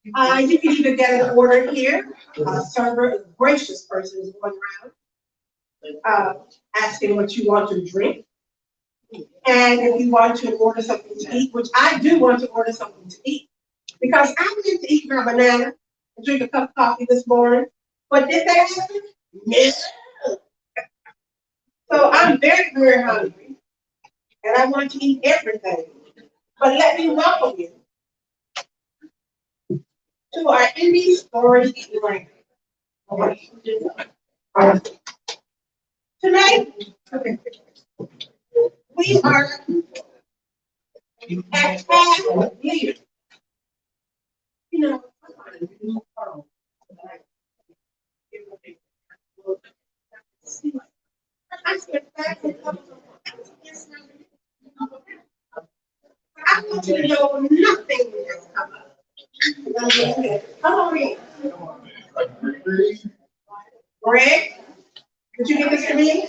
You can either get an order here. Server, a gracious person, is going around asking what you want to drink. And if you want to order something to eat, which I do want to order something to eat, because I went to eat my banana and drink a cup of coffee this morning. But did that happen? Yes. So I'm very, very hungry, and I want to eat everything. But let me welcome you to our Indy story tonight. Tonight, we are at Path Leader. You know, I said, I want you to know nothing has come up. Come on in. Greg, did you give this to me?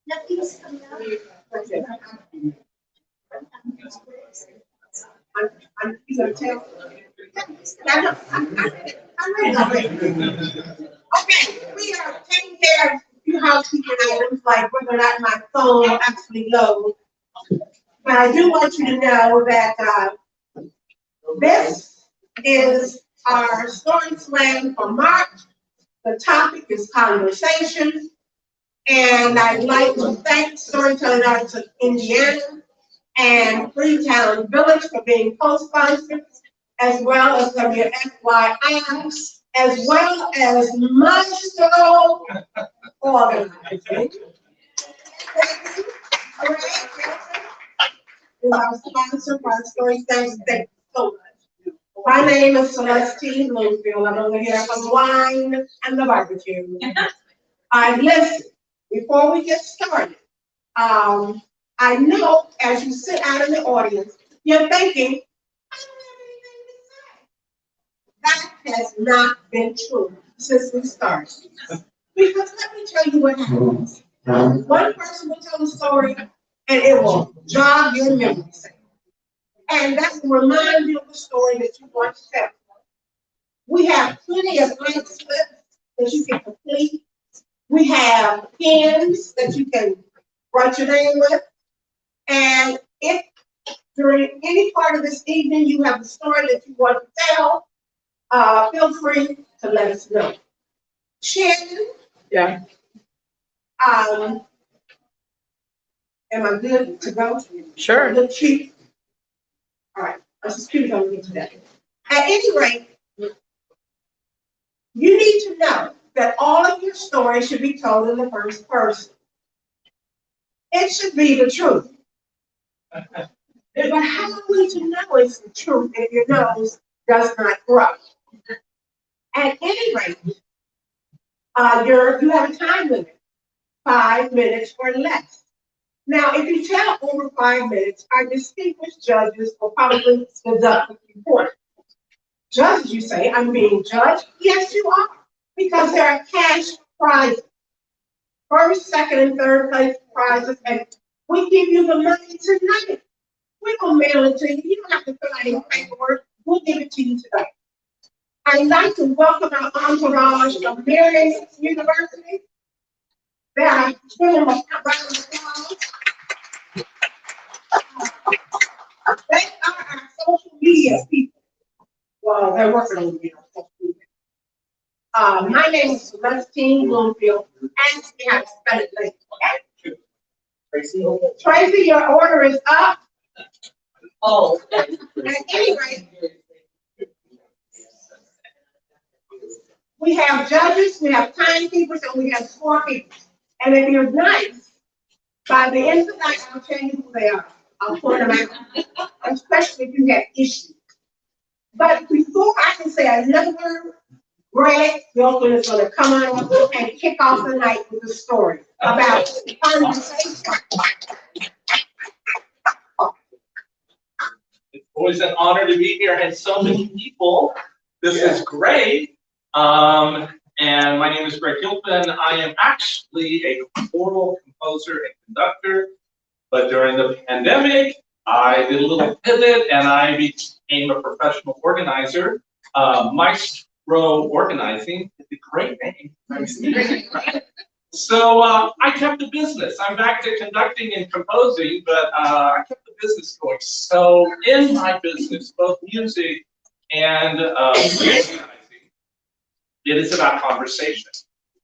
Nothing's coming up. I'm going to tell. I'm ready. Okay, we are taking care of a few housekeeping items, like whether or not my phone will actually load. But I do want you to know that this is our story slam for March. The topic is conversation. And I'd like to thank Storytelling Arts of Indiana and Freetown Village for being co-sponsors, as well as WFYI, as well as Maestro Organizing. Is our sponsor for our story. Thank you so much. My name is Celestine Bloomfield. I'm over here for the wine and the barbecue. Listen, before we get started, I know as you sit out in the audience, you're thinking, I don't have anything to say. That has not been true since we started. Because let me tell you what happens. One person will tell a story and it will jog your memory. And that will remind you of the story that you want to tell. We have plenty of blank slips that you can complete. We have pens that you can write your name with. And if during any part of this evening you have a story that you want to tell, feel free to let us know. Shannon? Yeah. Am I good to go? Sure. Look cheap. All right, let's just keep going today. At any rate, you need to know that all of your stories should be told in the first person. It should be the truth. But how are we to know it's the truth if your nose does not grow? At any rate, you have a time limit, 5 minutes or less. Now, if you tell over 5 minutes, our distinguished judges will probably deduct a few points. Judges, you say, I'm being judged? Yes, you are, because there are cash prizes. First, second, and third place prizes, and we give you the money tonight. We're going to mail it to you. You don't have to fill out any paperwork. We'll give it to you today. I'd like to welcome our entourage from Marion University. They are giving them a round of applause. They are our social media people. Well, they're working on social media. My name is Celestine Bloomfield. Ask me how to spell it later. Okay? Tracy, your order is up. Oh. At any rate, we have judges, we have timekeepers, and we have scorekeepers. And if you're nice, by the end of the night, I'll tell you who they are. I'll point them out, especially if you have issues. But before I can say another word, Greg Wilson is going to come on and kick off the night with a story about conversation. It's always an honor to be here, and so many people. This is great. And my name is Greg Hilton. I am actually a choral composer and conductor, but during the pandemic, I did a little pivot and I became a professional organizer. Maestro Organizing is a great name. Right? So I kept the business. I'm back to conducting and composing, but I kept the business going. So in my business, both music and organizing, it is about conversation.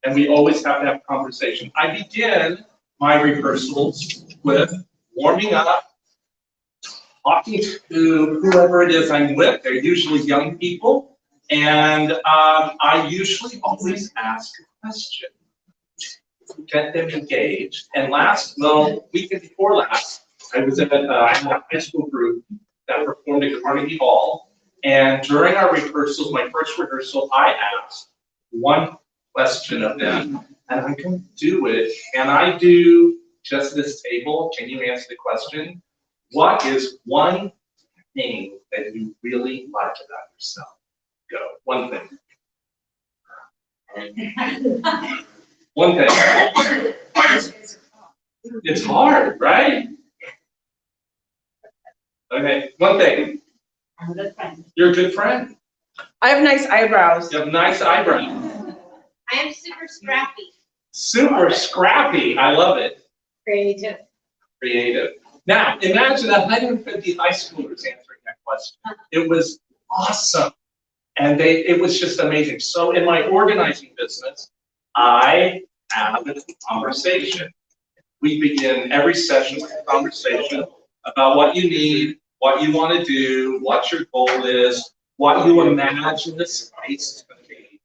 And we always have to have conversation. I begin my rehearsals with warming up, talking to whoever it is I'm with. They're usually young people. And I usually always ask a question to get them engaged. And weekend before last, I was at I had a high school group that performed at Carnegie Hall. And during our rehearsals, my first rehearsal, I asked one question of them, and I can do it. And I do just this table. Can you answer the question? What is one thing that you really like about yourself? Go. One thing. One thing. It's hard, right? Okay, one thing. I'm a good friend. You're a good friend. I have nice eyebrows. You have nice eyebrows. I am super scrappy. Super scrappy. I love it. Creative. Creative. Now, imagine 150 high schoolers answering that question. It was awesome. And it was just amazing. So in my organizing business, I have a conversation. We begin every session with a conversation about what you need, what you want to do, what your goal is, what you imagine the space is going to be.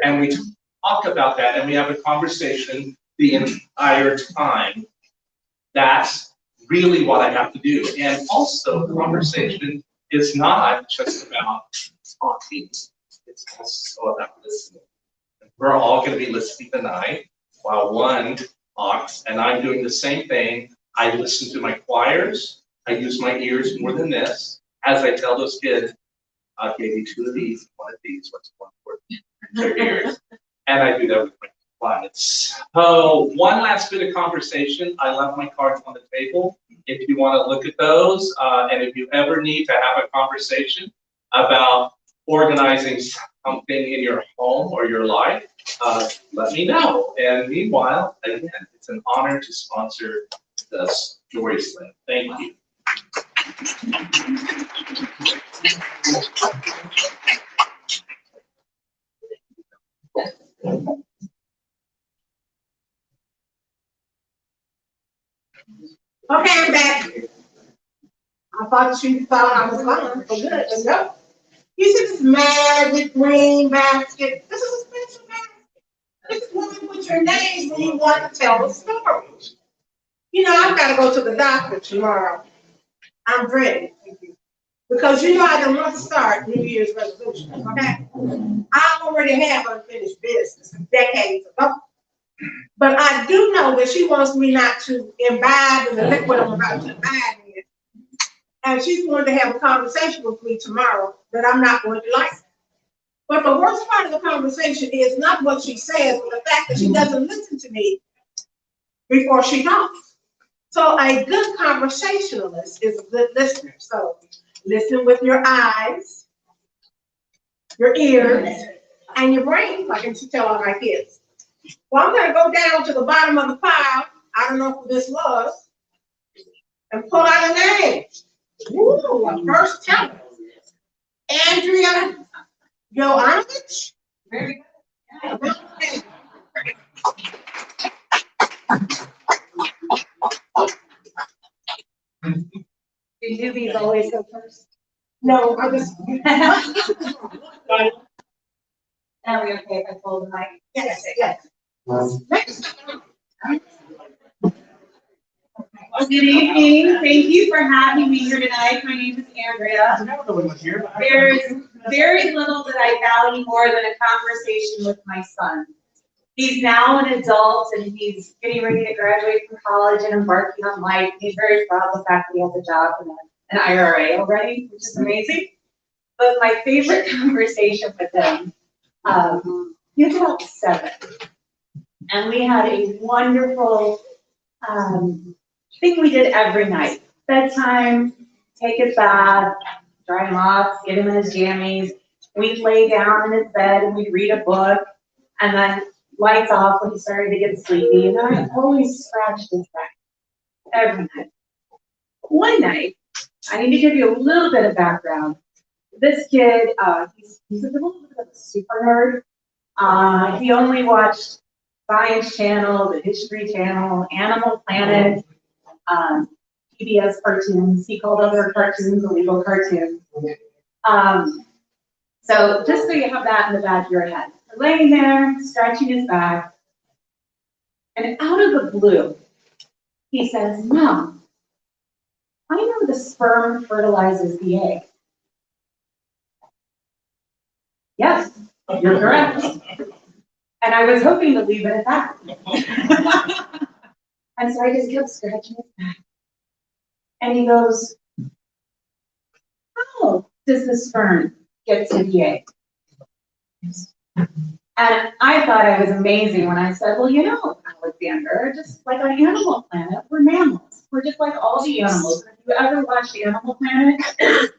And we talk about that, and we have a conversation the entire time. That's really what I have to do. And also, conversation is not just about talking. It's also about listening. We're all going to be listening tonight while one talks, and I'm doing the same thing. I listen to my choirs. I use my ears more than this. As I tell those kids, I'll give you two of these, one of these, what's one for their ears. And I do that with my clients. So one last bit of conversation. I left my cards on the table. If you want to look at those, and if you ever need to have a conversation about organizing something in your home or your life, let me know. And meanwhile, again, it's an honor to sponsor the Story Slam. Thank you. Okay, I'm back. I thought you thought I was lying, but good, but no. You see this magic green basket? This is a special basket. This is where you put your name when you want to tell a story. You know, I've got to go to the doctor tomorrow. I'm ready. Because you know I don't want to start New Year's resolutions, okay? I already have unfinished business decades ago. But I do know that she wants me not to imbibe in the liquid I'm about to imbibe in. And she's going to have a conversation with me tomorrow that I'm not going to like. But the worst part of the conversation is not what she says, but the fact that she doesn't listen to me before she talks. So a good conversationalist is a good listener. So listen with your eyes, your ears, and your brain, like I used to tell all my kids. Well, I'm going to go down to the bottom of the pile, I don't know who this was, and pull out a name. Ooh, a first teller. Andrea Jovanovich. Very good. Do newbies always go first? No, I just. Are we okay if I fold the mic? Yes, yes. Well, good evening. Thank you for having me here tonight. My name is Andrea. There's very little that I value more than a conversation with my son. He's now an adult and he's getting ready to graduate from college and embarking on life. He's very proud of the fact that he has a job and an IRA already, which is amazing. But my favorite conversation with him, he was about 7. And we had a wonderful thing we did every night. Bedtime, take a bath, dry him off, get him in his jammies. We'd lay down in his bed and we'd read a book, and then lights off when he started to get sleepy, and I always scratched his back every night. One night, I need to give you a little bit of background. This kid, he's a little bit of a super nerd. He only watched Science Channel, the History Channel, Animal Planet, PBS cartoons. He called other cartoons illegal cartoons. So just so you have that in the back of your head. We're laying there, scratching his back, and out of the blue, he says, "Mom, I know the sperm fertilizes the egg." Yes, you're correct. And I was hoping to leave it at that. And so I just kept scratching his back. And he goes, "How does the sperm get to the egg?" And I thought I was amazing when I said, "Well, you know, Alexander, just like on Animal Planet, we're mammals. We're just like all the animals. If you ever watch Animal Planet,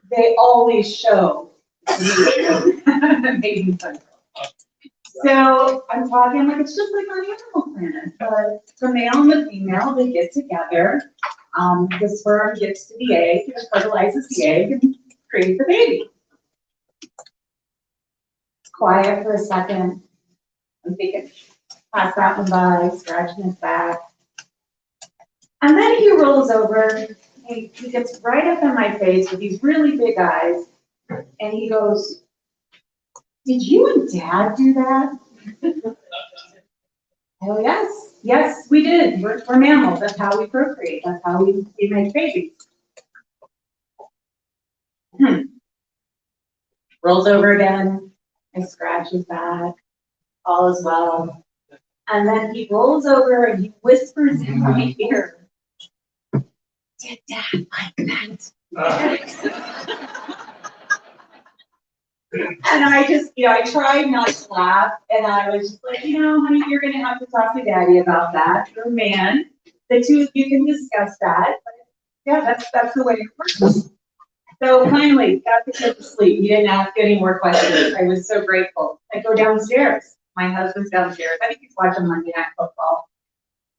they always show amazing stuff." So I'm talking like it's just like on Animal Planet. The male and the female, they get together. The sperm gets to the egg, it fertilizes the egg, and creates the baby. It's quiet for a second. I'm thinking, pass that one by, scratching his back. And then he rolls over, he gets right up in my face with these really big eyes, and he goes, "Did you and Dad do that?" Oh, yes, we did. We're mammals. That's how we procreate. That's how we make babies. Rolls over again. I scratch his back. All is well. And then he rolls over and he whispers in my ear, "Did Dad like that?" And I just, I tried not to laugh, and I was just like, honey, you're gonna have to talk to Daddy about that. You're a man. The two of you can discuss that. But yeah, that's the way it works. So finally, got the kid to sleep. He didn't ask any more questions. I was so grateful. I go downstairs. My husband's downstairs. I think he's watching Monday Night Football.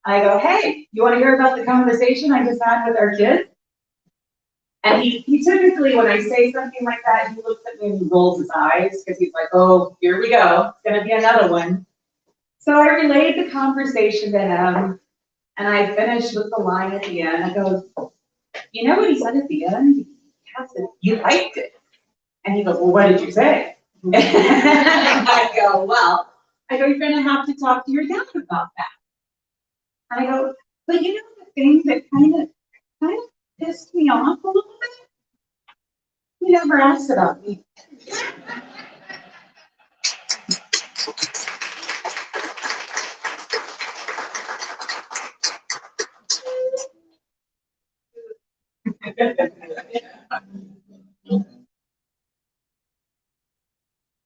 I go, "Hey, you want to hear about the conversation I just had with our kids?" And he typically, when I say something like that, he looks at me and he rolls his eyes because he's like, "Oh, here we go. It's going to be another one." So I relayed the conversation to him, and I finished with the line at the end. I go, "You know what he said at the end? He said, 'You liked it.'" And he goes, "Well, what did you say?" I go, "You're going to have to talk to your dad about that." And I go, "But you know the thing that kind of pissed me off a little bit? You never asked about me."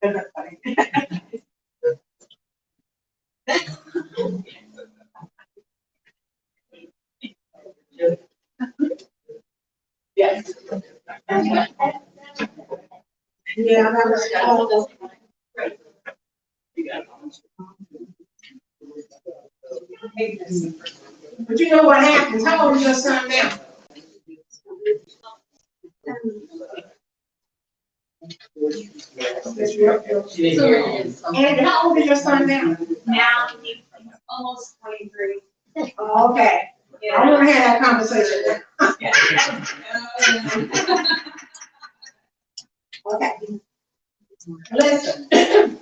Isn't that funny? Yes. Yeah, that was all. But you know what happens? How old is your son now? And how old is your son now? Now he's almost 23. Oh, okay. Yeah. I want to have that conversation. Okay. Listen,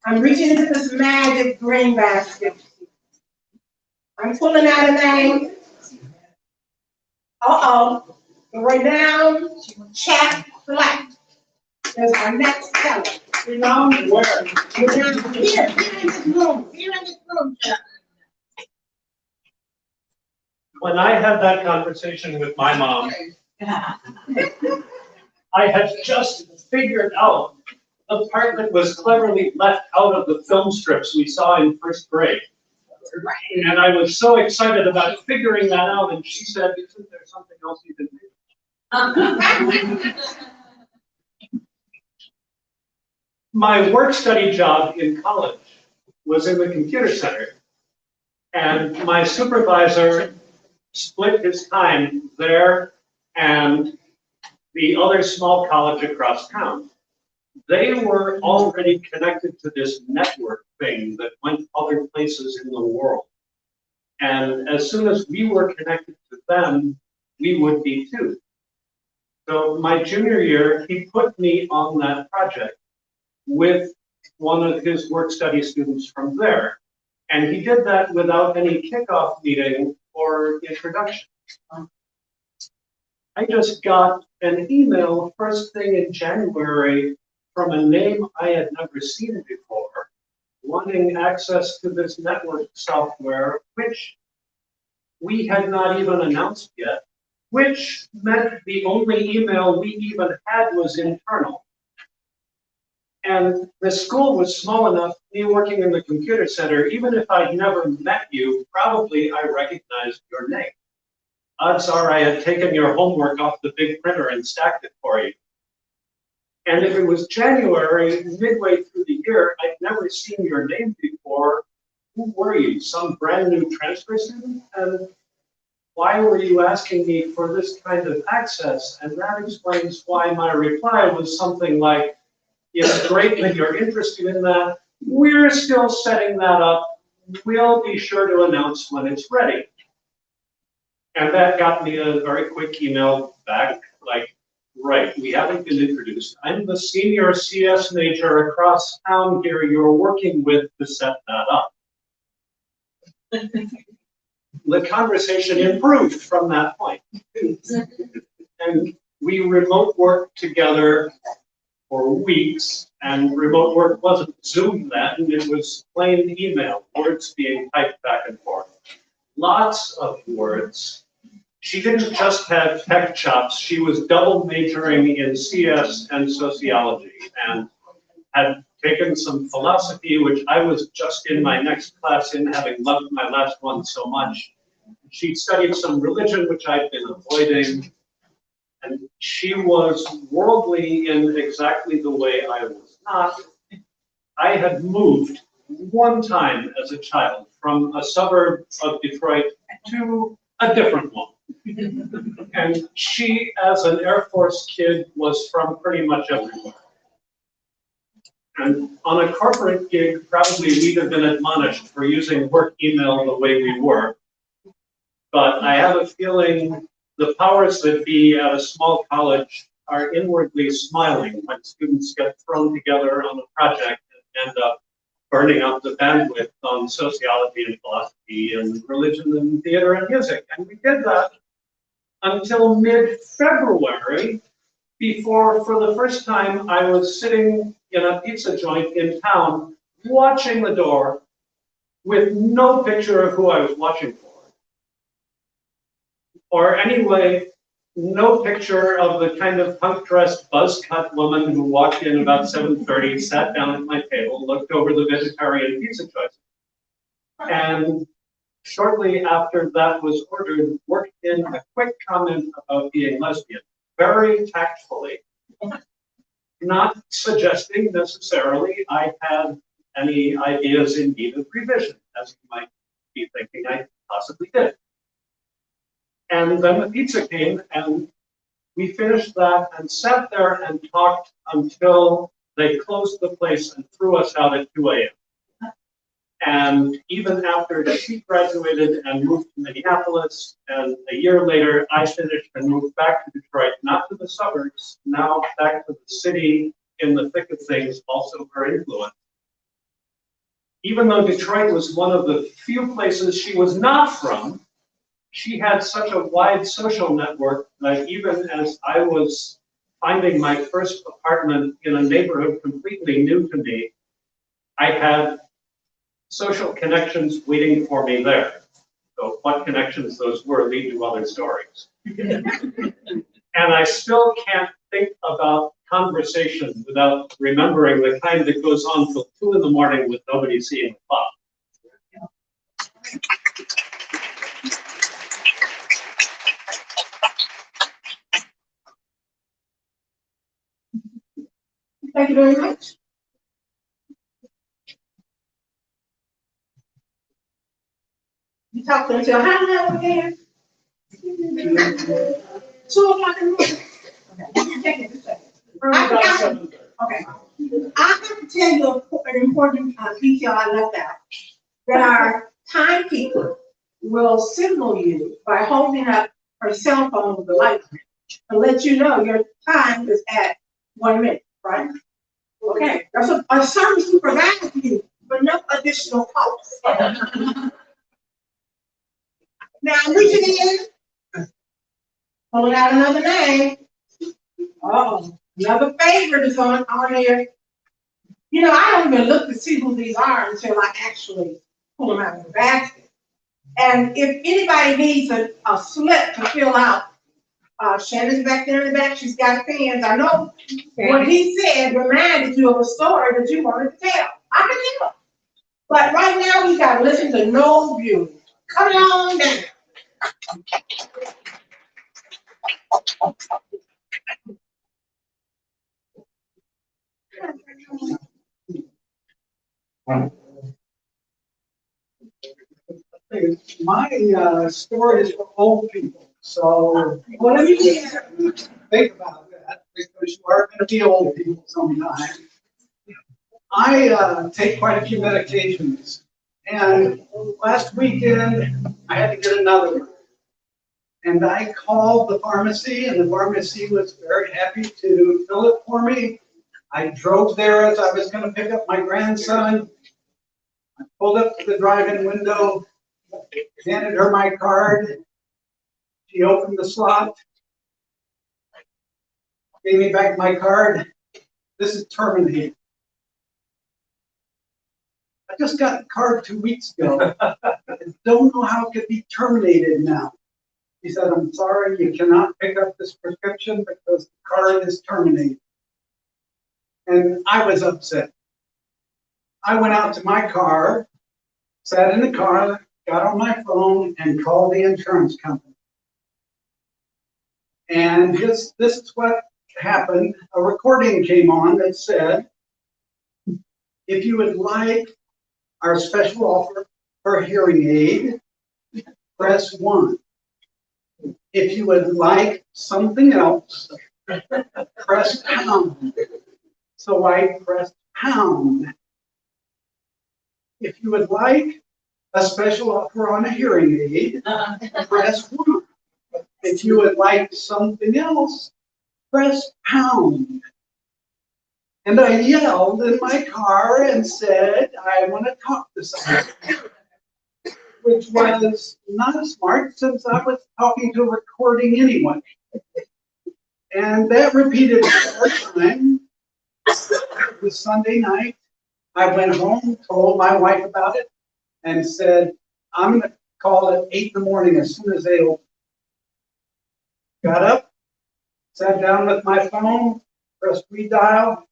I'm reaching into this magic green basket. I'm pulling out a name. The renowned Chat Black is our next teller. Renowned word. Here in this room, Chat. When I had that conversation with my mom, I had just figured out the part that was cleverly left out of the film strips we saw in first grade. And I was so excited about figuring that out, and she said, "Isn't there something else you can do?" My work-study job in college was in the computer center. And my supervisor split his time there and the other small college across town. They were already connected to this network thing that went other places in the world. And as soon as we were connected to them, we would be too. So my junior year, he put me on that project with one of his work-study students from there. And he did that without any kickoff meeting or introduction. I just got an email first thing in January from a name I had never seen before, wanting access to this network software, which we had not even announced yet, which meant the only email we even had was internal. And the school was small enough, me working in the computer center, even if I'd never met you, probably I recognized your name. Odds are I had taken your homework off the big printer and stacked it for you. And if it was January, midway through the year, I'd never seen your name before. Who were you? Some brand new transfer student? And why were you asking me for this kind of access? And that explains why my reply was something like, it's great that you're interested in that. We're still setting that up. We'll be sure to announce when it's ready. And that got me a very quick email back, like, right, we haven't been introduced. I'm the senior CS major across town here you're working with to set that up. The conversation improved from that point. And we remote worked together for weeks, and remote work wasn't Zoom then, it was plain email, words being typed back and forth. Lots of words. She didn't just have tech chops, she was double majoring in CS and sociology, and had taken some philosophy, which I was just in my next class in, having loved my last one so much. She'd studied some religion, which I'd been avoiding, and she was worldly in exactly the way I was not. I had moved one time as a child from a suburb of Detroit to a different one. And she, as an Air Force kid, was from pretty much everywhere. And on a corporate gig, probably we'd have been admonished for using work email the way we were. But I have a feeling the powers that be at a small college are inwardly smiling when students get thrown together on a project and end up burning up the bandwidth on sociology and philosophy and religion and theater and music. And we did that until mid-February, before, for the first time, I was sitting in a pizza joint in town, watching the door with no picture of who I was watching for. Or anyway, no picture of the kind of punk-dressed buzz-cut woman who walked in about 7:30, sat down at my table, looked over the vegetarian pizza choices. And shortly after that was ordered, worked in a quick comment about being lesbian, very tactfully, not suggesting necessarily I had any ideas in need of revision, as you might be thinking I possibly did. And then the pizza came, and we finished that and sat there and talked until they closed the place and threw us out at 2 a.m. And even after she graduated and moved to Minneapolis, and a year later I finished and moved back to Detroit, not to the suburbs, now back to the city in the thick of things, also her influence. Even though Detroit was one of the few places she was not from, she had such a wide social network that even as I was finding my first apartment in a neighborhood completely new to me, I had social connections waiting for me there. So what connections those were lead to other stories. And I still can't think about conversation without remembering the kind that goes on till 2 in the morning with nobody seeing the clock. Thank you very much. talked until how long again? 2 o'clock in the morning. Okay, take it a second. About 7:30. Okay. I have to tell you an important detail I left out. That our timekeeper will signal you by holding up her cell phone with the light and let you know your time is at 1 minute, right? Okay, that's a service we provide to you for no additional cost. Now, reaching in, pulling out another name. Oh, another favorite is on here. You know, I don't even look to see who these are until I actually pull them out of the basket. And if anybody needs a slip to fill out, Shannon's back there in the back, she's got pens. I know what he said reminded you of a story that you wanted to tell. I can tell. But right now, we got to listen to no view. Come on down. My story is for old people, so Well, let me get think about that, because you are going to be old people sometime. I take quite a few medications, and last weekend I had to get another one. And I called the pharmacy, and the pharmacy was very happy to fill it for me. I drove there as I was going to pick up my grandson. I pulled up to the drive-in window, handed her my card. She opened the slot, gave me back my card. This is terminated. I just got the card 2 weeks ago. I don't know how it could be terminated now. He said, I'm sorry, you cannot pick up this prescription because the card is terminated. And I was upset. I went out to my car, sat in the car, got on my phone, and called the insurance company. And this is what happened. A recording came on that said, if you would like our special offer for hearing aid, press 1. If you would like something else, press pound. So I pressed pound. If you would like a special offer on a hearing aid, press 1. If you would like something else, press pound. And I yelled in my car and said, I want to talk to someone. Which was not smart since I was talking to a recording anyway. And that repeated 4 times. It was Sunday night. I went home, told my wife about it, and said, I'm going to call at 8 in the morning as soon as they open. Got up, sat down with my phone, pressed redial.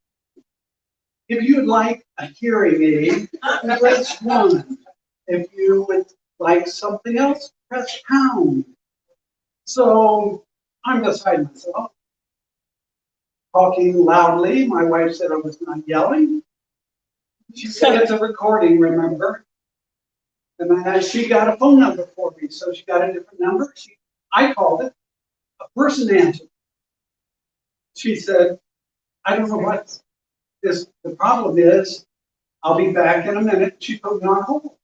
If you would like a hearing aid, press 1. If you would like something else, press pound. So I'm beside myself, talking loudly. My wife said I was not yelling. She said it's a recording, remember? And then she got a phone number for me, so she got a different number. I called it. A person answered. She said, I don't know what this, the problem is. I'll be back in a minute. She put me on hold.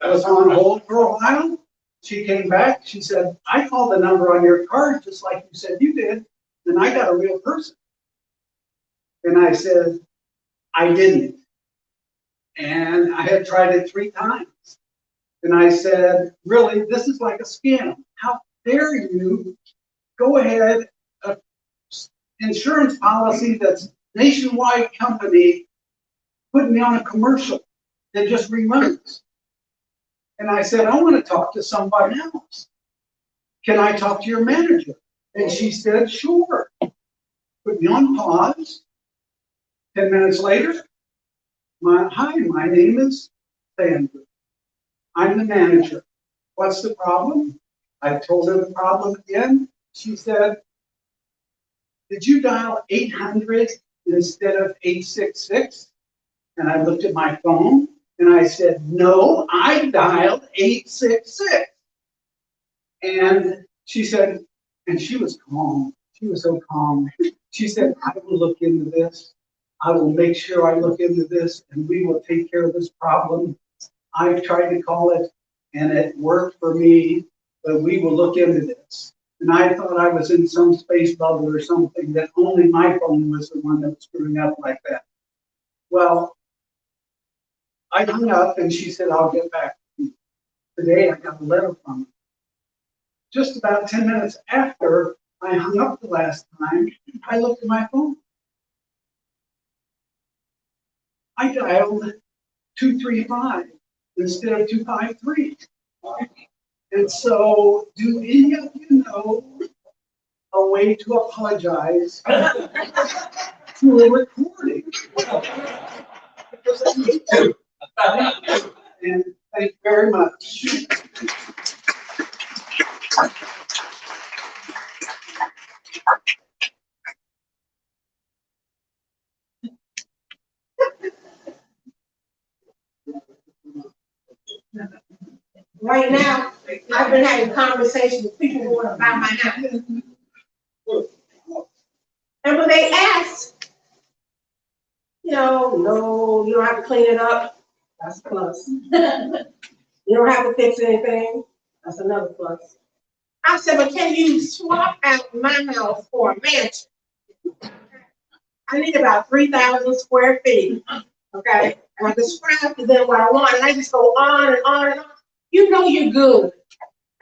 I was on hold for a while. She came back. She said, I called the number on your card just like you said you did, and I got a real person. And I said, I didn't. And I had tried it 3 times. And I said, really, this is like a scam. How dare you go ahead, insurance policy that's nationwide company, put me on a commercial that just reruns. And I said, I want to talk to somebody else. Can I talk to your manager? And she said, sure. Put me on pause. 10 minutes later, hi, my name is Sandra. I'm the manager. What's the problem? I told her the problem again. She said, did you dial 800 instead of 866? And I looked at my phone. And I said, no, I dialed 866. And she said, and she was calm. She was so calm. She said, I will look into this. I will make sure I look into this and we will take care of this problem. I've tried to call it and it worked for me, but we will look into this. And I thought I was in some space bubble or something, that only my phone was the one that was screwing up like that. Well, I hung up and she said, I'll get back to you. Today I got a letter from her. Just about 10 minutes after I hung up the last time, I looked at my phone. I dialed 235 instead of 253. And so, do any of you know a way to apologize to a recording? Because I need to. And thank you very much. Right now, I've been having conversations with people who want to buy my house. And when they ask, no, you don't have to clean it up. That's a plus. You don't have to fix anything. That's another plus. I said, but can you swap out my house for a mansion? I need about 3,000 square feet. Okay? And I describe to them what I want, and I just go on and on and on. You know you're good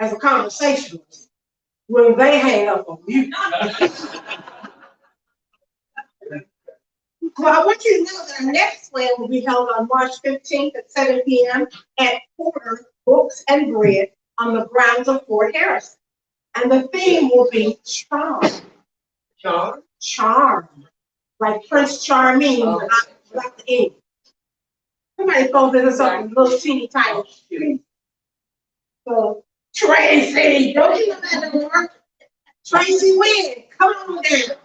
as a conversationalist when they hang up on you. Well, I want you to know that our next slam will be held on March 15th at 7 p.m. at Porter Books and Bread on the grounds of Fort Harrison. And the theme will be charm. Charm? Charm. Like Prince Charming, like the ink. Somebody phoned us up with a little teeny tiny. So, Tracy, don't you know that doesn't work? Tracy Wynn, come on down.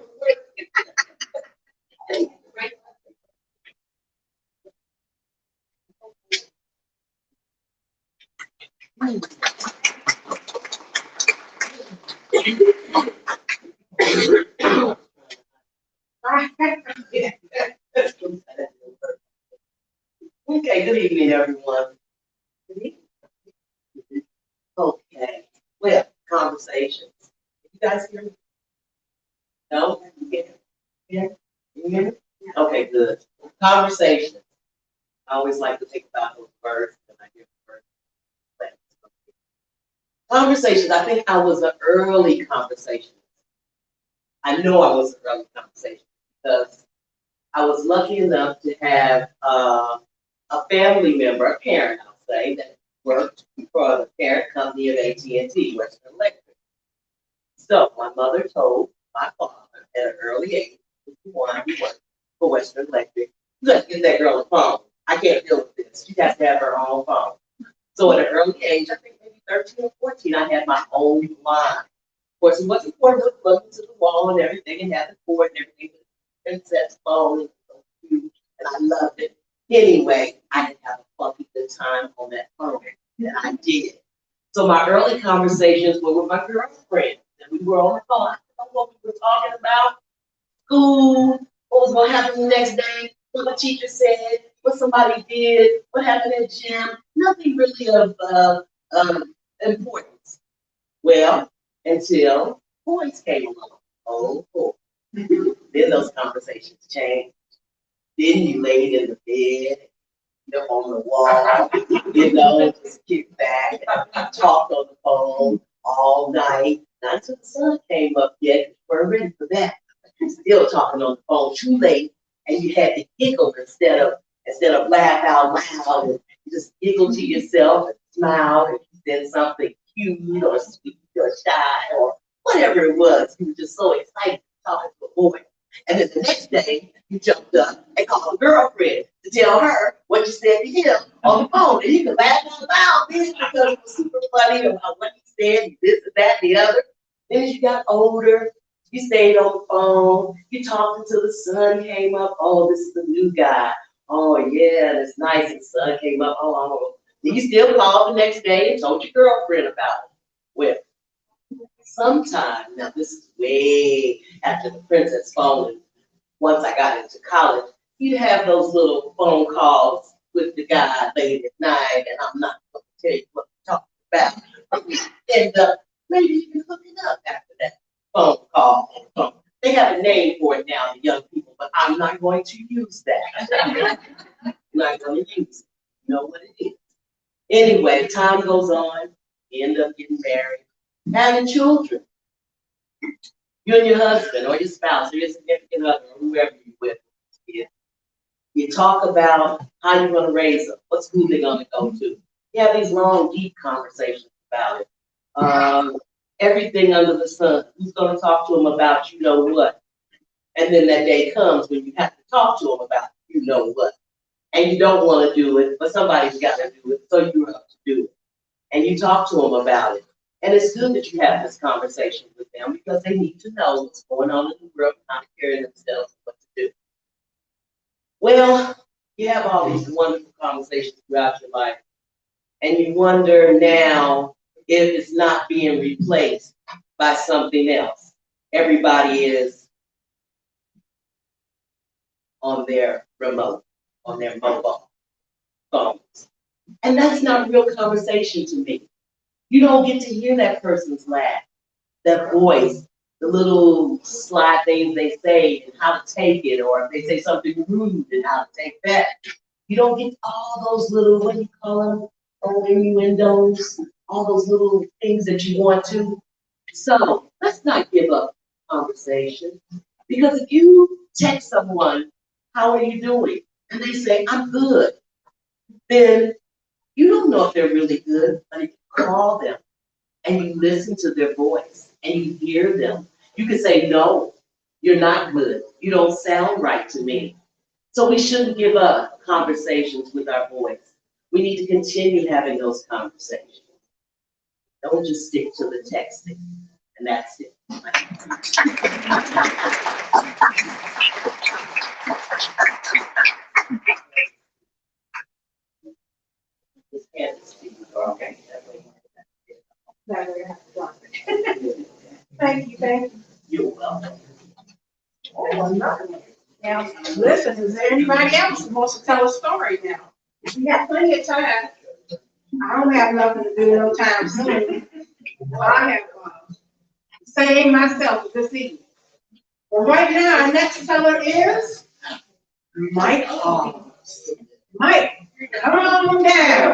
Okay, good evening, everyone. Okay, well, conversations. You guys hear me? No? Yeah. You hear me? Okay, good. Conversations. I always like to think about those words when I hear the word. Conversations. I think I was an early conversationalist. I know I was an early conversationalist because I was lucky enough to have a family member, a parent, I'll say, that worked for the parent company of AT&T, Western Electric. So my mother told my father at an early age, he wanted to work for Western Electric. Let's get that girl a phone. I can't deal with this. She has to have her own phone. So at an early age, I think maybe 13 or 14, I had my own line. Of course, it wasn't for the plug into the wall and everything, and had the cord and everything. Princess phone, it was so cute, and I loved it. Anyway, I didn't have a funky good time on that phone, and I did. So my early conversations were with my girlfriend, and we were on the phone. I don't know what we were talking about. School, what was going to happen the next day, what the teacher said, what somebody did, what happened at gym. Nothing really of importance. Well, until boys came along. Oh, boy. Then those conversations changed. Then you laid in the bed, on the wall, just kick back, and talked on the phone all night. Not until the sun came up yet, you weren't ready for that. Still talking on the phone too late, and you had to giggle instead of laugh out loud, and you just giggle to yourself and smile and you said something cute or sweet or shy or whatever it was. You were just so excited talking to a boy. And then the next day, you jumped up and called a girlfriend to tell her what you said to him on the phone. And you could laugh out loud then because it was super funny about what he said, this and that and the other. Then as you got older, you stayed on the phone, you talked until the sun came up. Oh, this is the new guy. Oh, yeah, that's nice, the sun came up, oh. Then you still called the next day and told your girlfriend about it. Well, sometime, now this is way after the princess phone, and once I got into college, you'd have those little phone calls with the guy late at night, and I'm not gonna tell you what to talk about. And maybe you can look it up after that phone call. They have a name for it now, the young people, but I'm not going to use that. I'm not gonna use it. You know what it is. Anyway, time goes on, you end up getting married, having children. You and your husband or your spouse or your significant other or whoever you're with, you talk about how you're gonna raise them, what school they're gonna go to. You have these long, deep conversations about it. Everything under the sun. Who's gonna talk to them about you know what? And then that day comes when you have to talk to them about you know what. And you don't wanna do it, but somebody's gotta do it, so you're up to do it. And you talk to them about it. And it's good that you have this conversation with them because they need to know what's going on in the world, how to carry themselves, what to do. Well, you have all these wonderful conversations throughout your life, and you wonder now if it's not being replaced by something else. Everybody is on their remote, on their mobile phones. And that's not real conversation to me. You don't get to hear that person's laugh, that voice, the little sly things they say and how to take it, or if they say something rude and how to take that. You don't get all those little, what do you call them, oh, innuendos, all those little things that you want to. So let's not give up conversation. Because if you text someone, how are you doing? And they say, I'm good. Then you don't know if they're really good, but if you call them and you listen to their voice and you hear them, you can say, no, you're not good. You don't sound right to me. So we shouldn't give up conversations with our voice. We need to continue having those conversations. Don't just stick to the texting, and that's it. This can't speak. Okay. Thank you, thank you. You're welcome. Oh, no. Now, listen, is there anybody else who wants to tell a story now? We got plenty of time. I don't have nothing to do no time soon. I have, saved myself this evening. But right now, our next teller is Mike Hawes. Mike, come on down.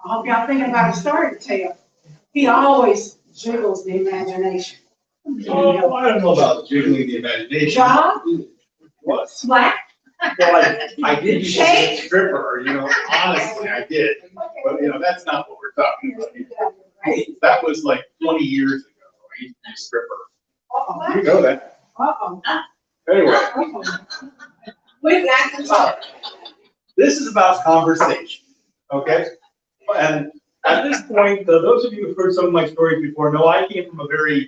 I hope y'all thinking about a story to tell. He always jiggles the imagination. Oh, I don't know about jiggling the imagination. Job? What? Slack? Well, I did use a stripper, you know, honestly, I did. But, you know, that's not what we're talking about here. That was like 20 years ago. I used to be a stripper. You know that. Uh-oh. Anyway, We've got to talk. this is about conversation, okay? And at this point, those of you who've heard some of my stories before know I came from a very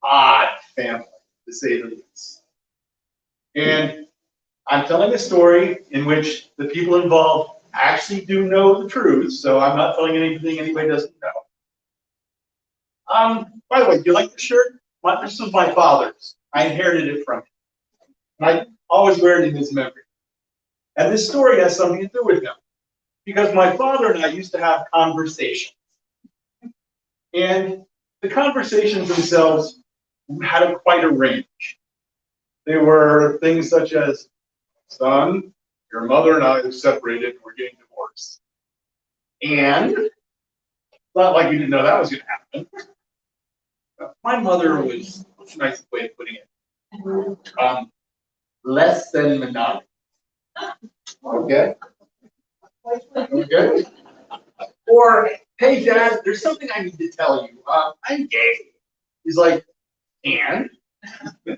odd family, to say the least. And I'm telling a story in which the people involved actually do know the truth, so I'm not telling anything anybody doesn't know. By the way, do you like the shirt? This was my father's. I inherited it from him. And I always wear it in his memory. And this story has something to do with him. Because my father and I used to have conversations. And the conversations themselves had quite a range. They were things such as, son, your mother and I have separated and we're getting divorced. And it's not like you didn't know that was going to happen. My mother was, what's a nice way of putting it? Less than monogamous. Okay? Okay? Or, hey, Dad, there's something I need to tell you. I'm gay. He's like, and? You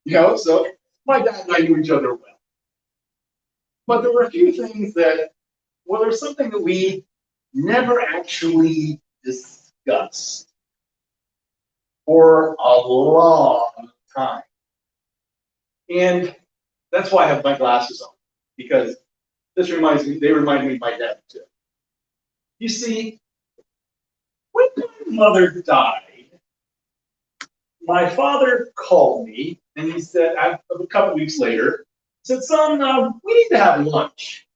know, so my dad and I knew each other well. But there were a few things that, well, there's something that we never actually discussed. for a long time. And that's why I have my glasses on, because they remind me of my dad too. You see, when my mother died, my father called me and he said, a couple weeks later, said, son, we need to have lunch.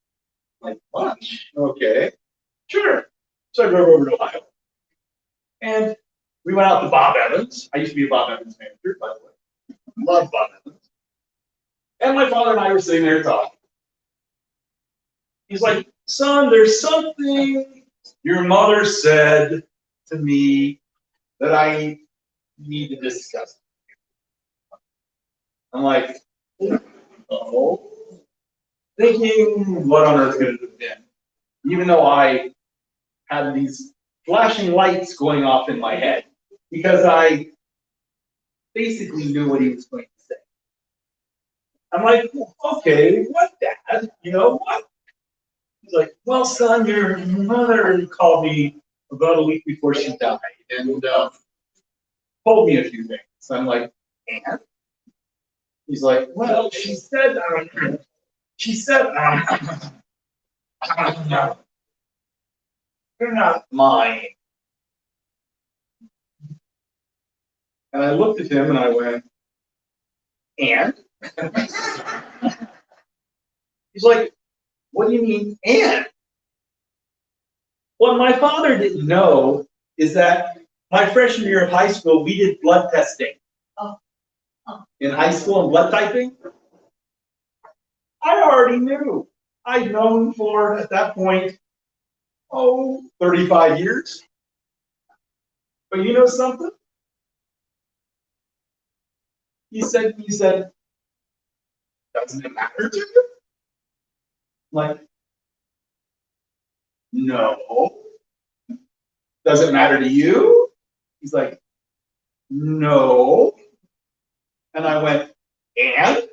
I'm like, lunch? Okay, sure. So I drove over to Ohio. And we went out to Bob Evans. I used to be a Bob Evans manager, by the way. Love Bob Evans. And my father and I were sitting there talking. He's like, son, there's something your mother said to me that I need to discuss. I'm like, oh, thinking what on earth could it have been? Even though I had these flashing lights going off in my head, because I basically knew what he was going to say. I'm like, okay, what, Dad? You know what? He's like, well, son, your mother called me about a week before she died and told me a few things. I'm like, and? He's like, well, she said, you're not mine. And I looked at him and I went, and? He's like, what do you mean, and? What my father didn't know is that my freshman year of high school, we did blood testing. In high school and blood typing. I already knew. I'd known for, at that point, 35 years. But you know something? He said, doesn't it matter to you? I'm like, no. Does it matter to you? He's like, no. And I went, and?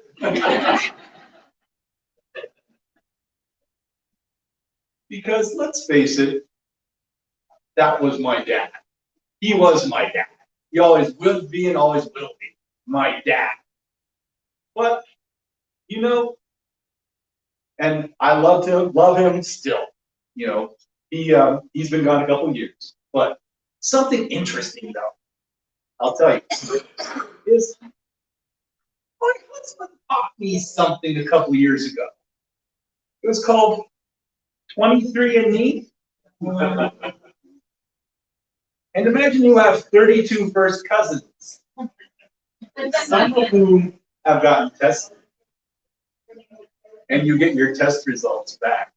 Because let's face it, that was my dad. He was my dad. He always will be and always will be my dad. But, you know, and I love him still. You know, he's been gone a couple of years. But something interesting though, I'll tell you, is my husband taught me something a couple of years ago. It was called 23andMe. And imagine you have 32 first cousins, some of whom have gotten tested, and you get your test results back.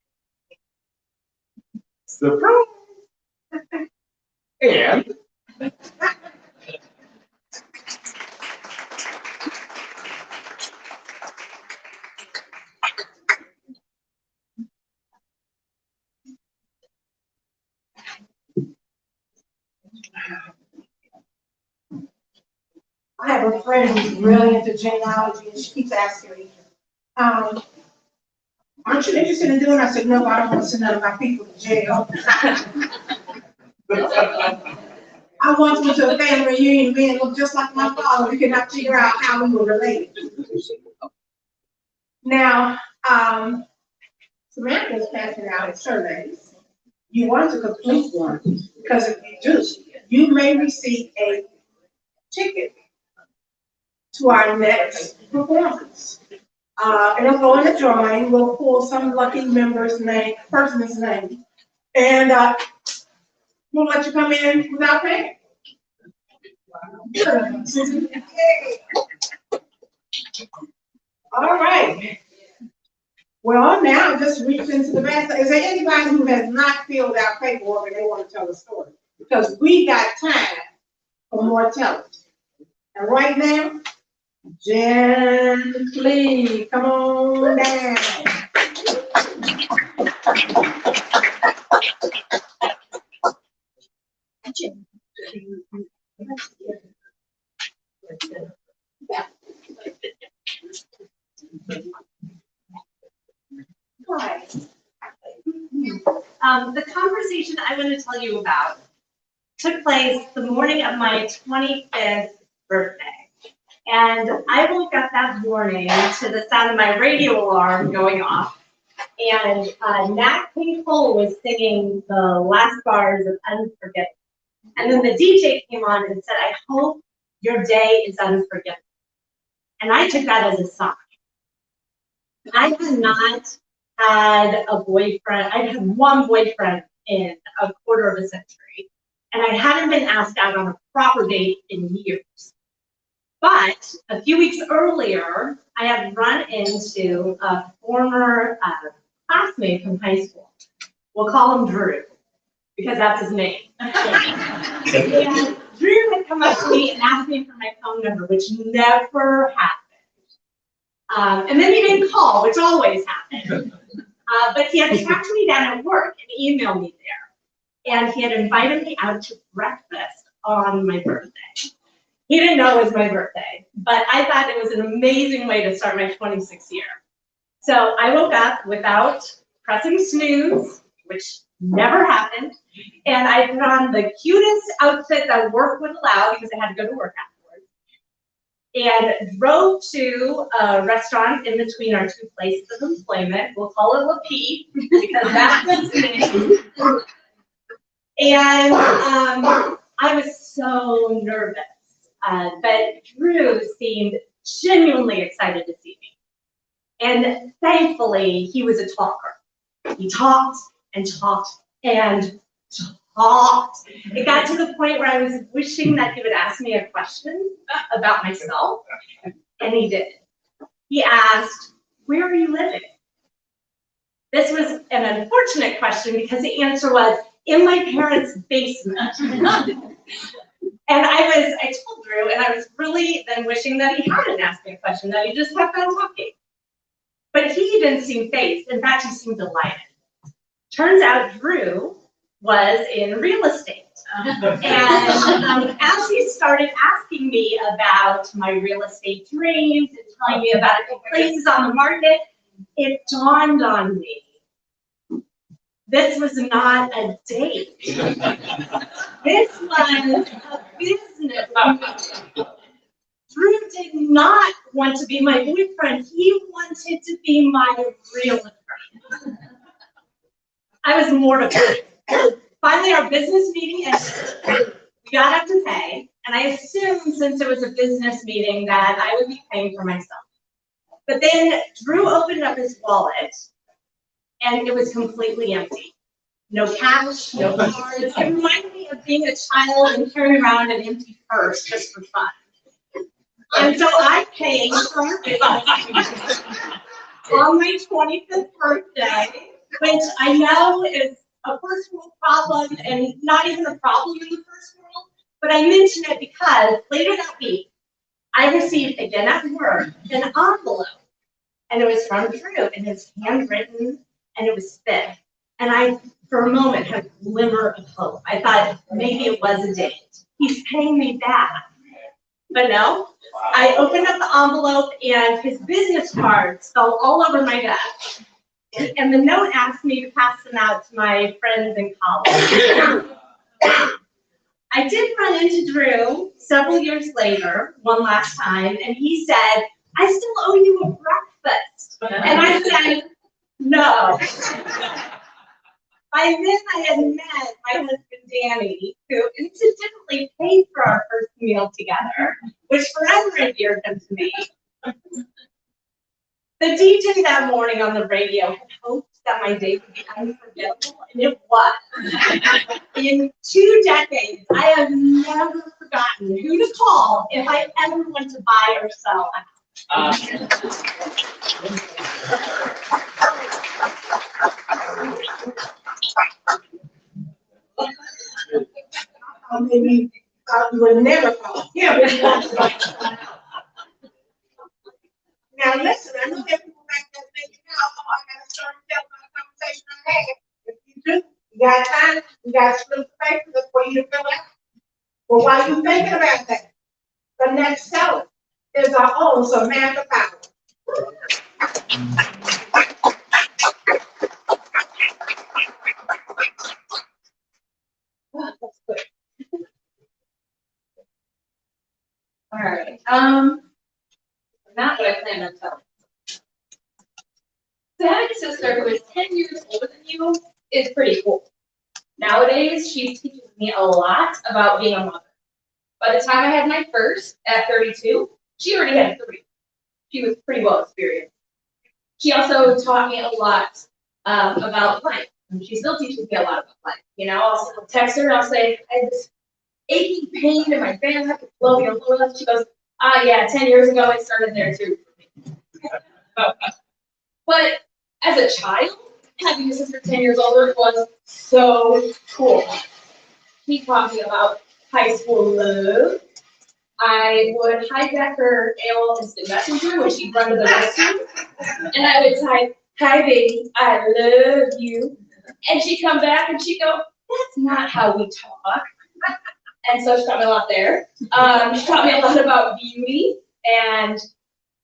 Surprise! And I have a friend who's really into genealogy, and she keeps asking me, aren't you interested in doing it? I said, no, I don't want to send none of my people to jail. I once went to a family reunion, man looked just like my father. We could not figure out how we were related. Now, Samantha is passing out surveys. You want to complete one, because if you do, you may receive a ticket to our next performance. It'll go in the drawing. We'll pull some lucky member's name, person's name, and we'll let you come in without paying. All right. Well, now just reach into the back. Is there anybody who has not filled out paperwork and they want to tell a story? Because we got time for more tellers. And right now, gently, come on down. The conversation I want to tell you about took place the morning of my 25th birthday. And I woke up that morning to the sound of my radio alarm going off. And Nat King Cole was singing the last bars of Unforgettable. And then the DJ came on and said, I hope your day is unforgettable. And I took that as a sign. I had not had a boyfriend. I had one boyfriend in a quarter of a century. And I hadn't been asked out on a proper date in years. But a few weeks earlier, I had run into a former classmate from high school. We'll call him Drew, because that's his name. And Drew had come up to me and asked me for my phone number, which never happened. And then he didn't call, which always happened. But he had tracked me down at work and emailed me there. And he had invited me out to breakfast on my birthday. He didn't know it was my birthday, but I thought it was an amazing way to start my 26th year. So I woke up without pressing snooze, which never happened, and I put on the cutest outfit that work would allow because I had to go to work afterwards, and drove to a restaurant in between our two places of employment. We'll call it La Pete because that's the name. And I was so nervous. But Drew seemed genuinely excited to see me. And thankfully, he was a talker. He talked and talked and talked. It got to the point where I was wishing that he would ask me a question about myself, and he did. He asked, where are you living? This was an unfortunate question because the answer was, in my parents' basement. And I told Drew, and I was really then wishing that he hadn't asked me a question, that he just kept on talking. But he didn't seem fazed. In fact, he seemed delighted. Turns out Drew was in real estate. And as he started asking me about my real estate dreams and telling me about the places on the market, it dawned on me. This was not a date. This was a business meeting. Drew did not want to be my boyfriend. He wanted to be my realtor. I was mortified. Finally, our business meeting ended. We got up to pay, and I assumed since it was a business meeting that I would be paying for myself. But then Drew opened up his wallet, and it was completely empty. No cash, no cards. It reminded me of being a child and carrying around an empty purse just for fun. And so I paid for our business on my 25th birthday, which I know is a first world problem and not even a problem in the first world, but I mention it because later that week, I received, again at work, an envelope. And it was from Drew, and it's handwritten, and it was thick. And I, for a moment, had a glimmer of hope. I thought maybe it was a date. He's paying me back. But no, I opened up the envelope, and his business cards fell all over my desk. And the note asked me to pass them out to my friends in college. I did run into Drew several years later, one last time, and he said, I still owe you a breakfast. And I said, no. By then I had met my husband, Danny, who incidentally paid for our first meal together, which forever endeared him to me. The DJ that morning on the radio had hoped that my day would be unforgettable, and it was. In 2 decades, I have never forgotten who to call if I ever want to buy or sell a house. Maybe you would never call him. Now listen, I know that people back there thinking, oh, I gotta start telling my conversation I had. If you do, you got time, you got some papers for you to fill out. Well, while you're thinking about that, the next seller is our own Samantha Powell. Not what I planned on telling. So having a sister who is 10 years older than you is pretty cool. Nowadays, she teaches me a lot about being a mother. By the time I had my first, at 32, she already had 3. She was pretty well experienced. She also taught me a lot about life. And she still teaches me a lot about life. You know, I'll text her and I'll say, I have this aching pain in my back, it's blowing your blood. She goes, yeah, 10 years ago, it started there too. But as a child, having a sister 10 years older was so cool. She taught me about high school love. I would hijack her AOL Instant Messenger when she'd run to the restroom, and I would type, "Hi baby, I love you." And she'd come back and she'd go, "That's not how we talk." And so she taught me a lot there. She taught me a lot about beauty, and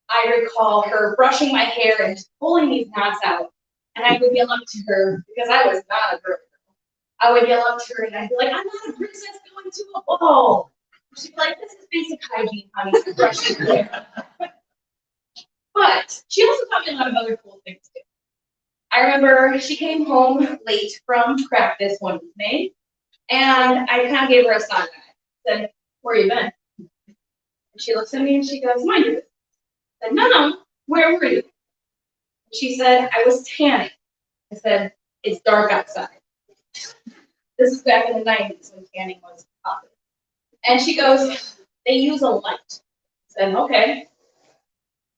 I recall her brushing my hair and just pulling these knots out. And I would yell up to her, because I was not a girl. I would yell up to her and I'd be like, "I'm not a princess going to a ball." She'd be like, "This is basic hygiene, honey, to brush your hair." But she also taught me a lot of other cool things too. I remember she came home late from practice one evening, and I kind of gave her a side eye. Said, "Where you been?" And she looks at me and she goes, "Mind you." I said, "No, where were you?" She said, "I was tanning." I said, "It's dark outside." This is back in the 90s when tanning was popular. And she goes, "They use a light." I said, "Okay."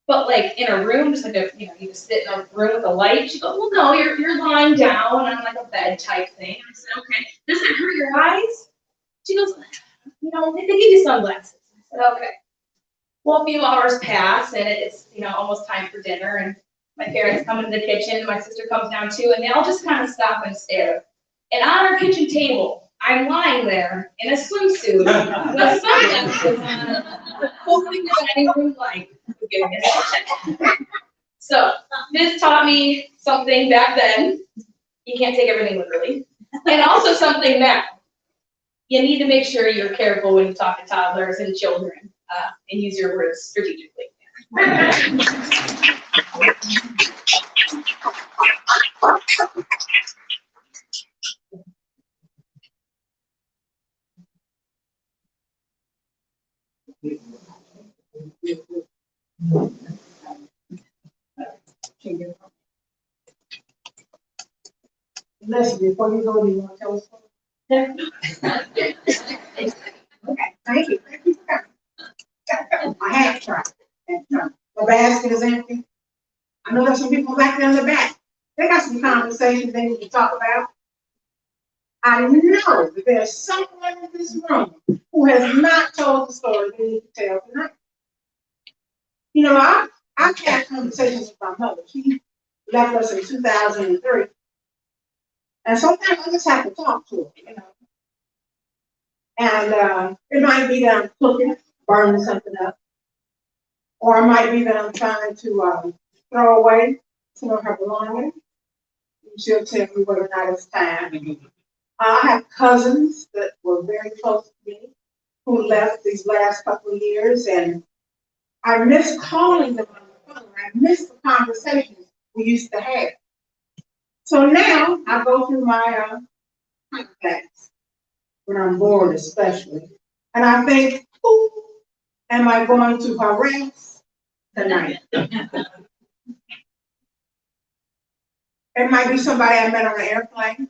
But like in a room, just like you just sit in a room with a light. She goes, "Well, no, you're lying down on like a bed type thing." I said, "Okay." "Does it hurt your eyes?" She goes, they give you sunglasses." I said, "Okay." Well, a few hours pass and it's almost time for dinner, and my parents come into the kitchen, my sister comes down too, and they all just kind of stop and stare. And on our kitchen table, I'm lying there in a swimsuit with sunglasses on, holding the dining room light. So this taught me something back then. You can't take everything literally. And also something now. You need to make sure you're careful when you talk to toddlers and children and use your words strategically. Listen, before you go, you want to tell us something? Okay, thank you. Thank you for coming. I have tried. The basket is empty. I know there's some people back there in the back. They got some conversations they need to talk about. I know that there's someone in this room who has not told the story they need to tell tonight. I've had conversations with my mother. She left us in 2003. And sometimes I just have to talk to her, And it might be that I'm cooking, burning something up. Or it might be that I'm trying to throw away some of her belongings. She'll tell me whether or not it's time. I have cousins that were very close to me who left these last couple of years, and I miss calling them on the phone. I miss the conversations we used to have. So now I go through my contacts when I'm bored, especially, and I think, who am I going to harass tonight? It might be somebody I met on an airplane.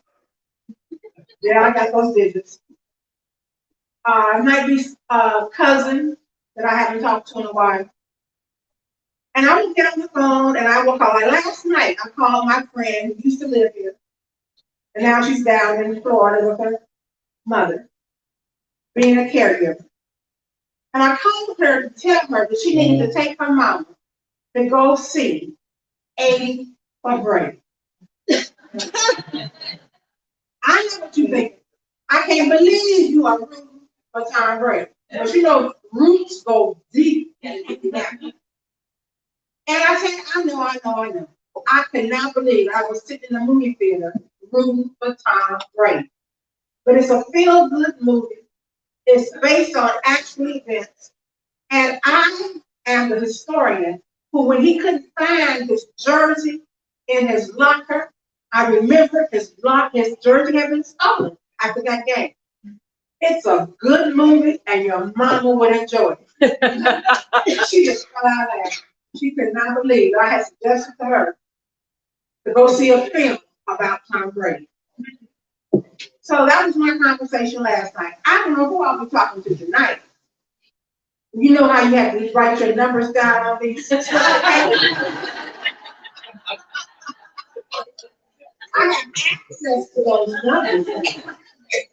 Yeah, I got those digits. It might be a cousin that I haven't talked to in a while. And I will get on the phone and I will call. Like last night, I called my friend who used to live here. And now she's down in Florida with her mother, being a caregiver. And I called her to tell her that she needed to take her mama to go see A for Brady. I know what you think. I can't believe you are rooting for Tom Brady. But roots go deep into that. And I said, I know. I could not believe I was sitting in the movie theater rooting for Tom Brady. But it's a feel-good movie. It's based on actual events. And I am the historian who, when he couldn't find his jersey in his locker, I remember his jersey had been stolen after that game. It's a good movie and your mama would enjoy it. She just fell out of laughing. She could not believe I had suggested to her to go see a film about Tom Brady. So that was my conversation last night. I don't know who I'll be talking to tonight. You know how you have to write your numbers down on these. I have access to those numbers. Is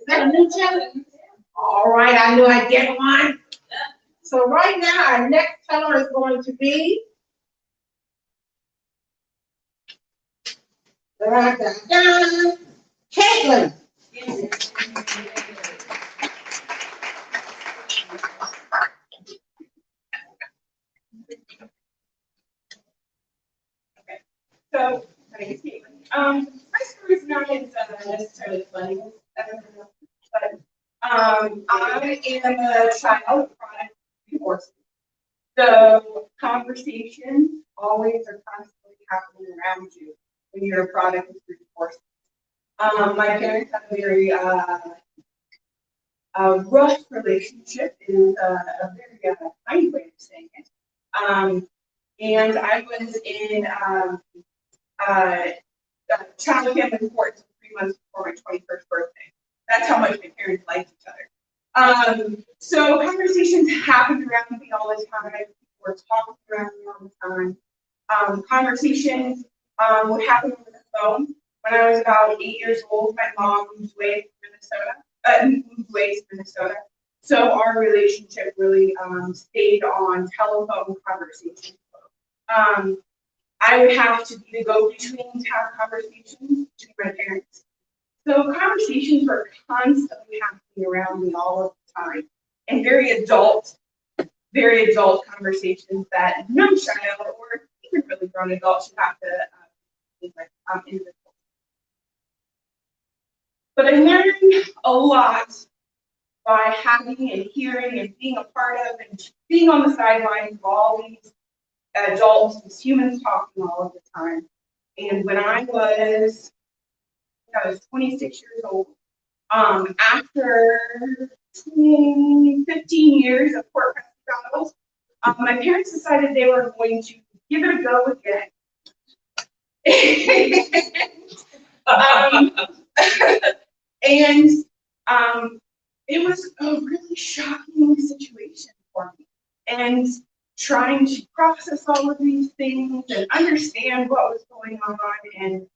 that a new challenge? All right, I knew I'd get one. So right now, our next teller is going to be Caitlin. So, my name is Caitlin. My story is not as necessarily funny as everyone else, but I am a child product of divorce. So conversations always are constantly happening around you when you're a product of divorce. My parents had a very rough relationship is a very kind way of saying it. And I was in child family court 3 months before my 21st birthday. That's how much my parents liked each other. So conversations happened around me all the time. People were talking around me all the time. Conversations would happen over the phone. When I was about 8 years old, my mom moved away to Minnesota. So our relationship really stayed on telephone conversations. I would have to be the go-between to have conversations between my parents. So conversations were constantly happening around me all of the time, and very adult conversations that no child or even really grown adult should have to individual. But I learned a lot by having and hearing and being a part of and being on the sidelines of all these adults, these humans talking all of the time. And when I was 26 years old, after 15 years of court battles, my parents decided they were going to give it a go again. And it was a really shocking situation for me. And trying to process all of these things and understand what was going on and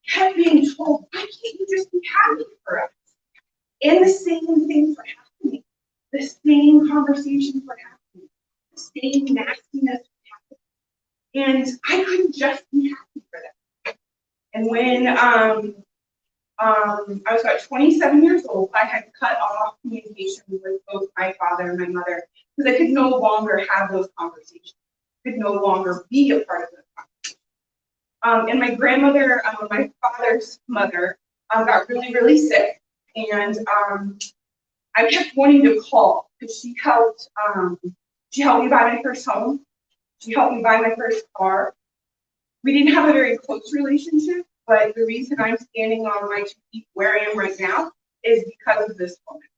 kept being told, why can't you just be happy for us? And the same things were happening. The same conversations were happening. The same nastiness was happening. And I couldn't just be happy for them. And when I was about 27 years old, I had cut off communication with both my father and my mother because I could no longer have those conversations. I could no longer be a part of those conversations. And my grandmother, my father's mother, got really, really sick. And I kept wanting to call because she helped me buy my first home. She helped me buy my first car. We didn't have a very close relationship, but the reason I'm standing on my 2 feet where I am right now is because of this woman.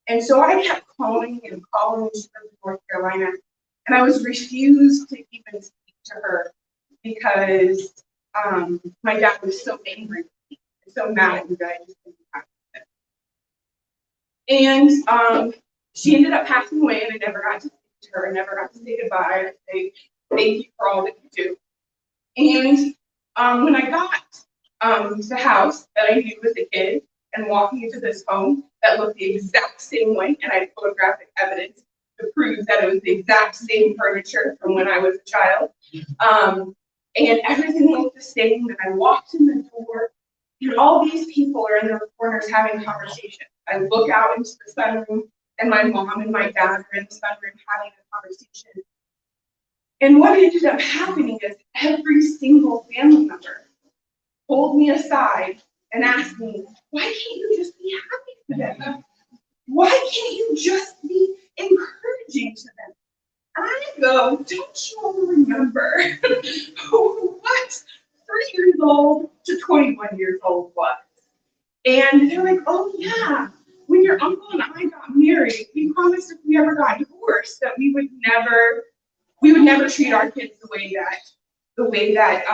And so I kept calling and calling. She lived in North Carolina, and I was refused to even speak to her because my dad was so angry with me, so mad at me that I just didn't have it. And she ended up passing away, and I never got to speak to her. I never got to say goodbye or say thank you for all that you do. And when I got the house that I knew as a kid and walking into this home that looked the exact same way, and I had photographic evidence to prove that it was the exact same furniture from when I was a child, and everything looked the same, and I walked in the door, and all these people are in their corners having conversations. I look out into the sunroom, and my mom and my dad are in the sunroom having a conversation. And what ended up happening is every single family member pulled me aside and asked me, why can't you just be happy for them? Why can't you just be encouraging to them. And I go, don't you all remember what 3 years old to 21 years old was? And they're like, oh yeah, when your uncle and I got married, we promised if we ever got divorced that we would never treat our kids the way that